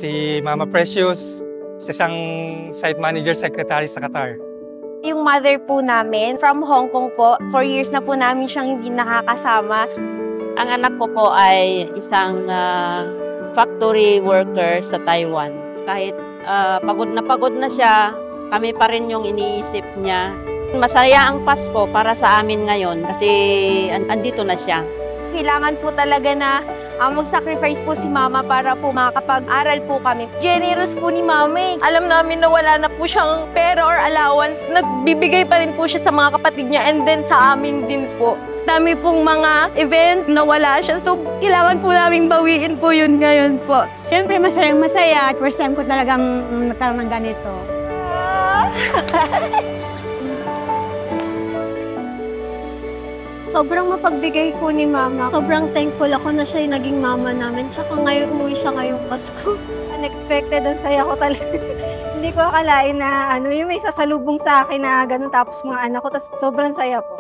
Si Mama Precious, isang site manager secretary sa Qatar. Yung mother po namin, from Hong Kong po, 4 years na po namin siyang hindi nakakasama. Ang anak ko po ay isang factory worker sa Taiwan. Kahit pagod na siya, kami pa rin yung iniisip niya. Masaya ang Pasko para sa amin ngayon kasi andito na siya. Kailangan po talaga na mag-sacrifice po si Mama para po makakapag-aral po kami. Generous po ni Mama eh. Alam namin na wala na po siyang pera or allowance. Nagbibigay pa rin po siya sa mga kapatid niya and then sa amin din po. Dami pong mga event na wala siya. So, kailangan po namin bawiin po yun ngayon po. Siyempre, masayang-masaya. First time ko talagang nagkaroon ng ganito. Sobrang mapagbigay po ni Mama. Sobrang thankful ako na siya yung naging mama namin. Tsaka ngayon umuwi siya ngayong Pasko. Unexpected, ang saya ko talaga. Hindi ko akalain na yung may sasalubong sa akin na ganun tapos mga anak ko. Tapos sobrang saya po.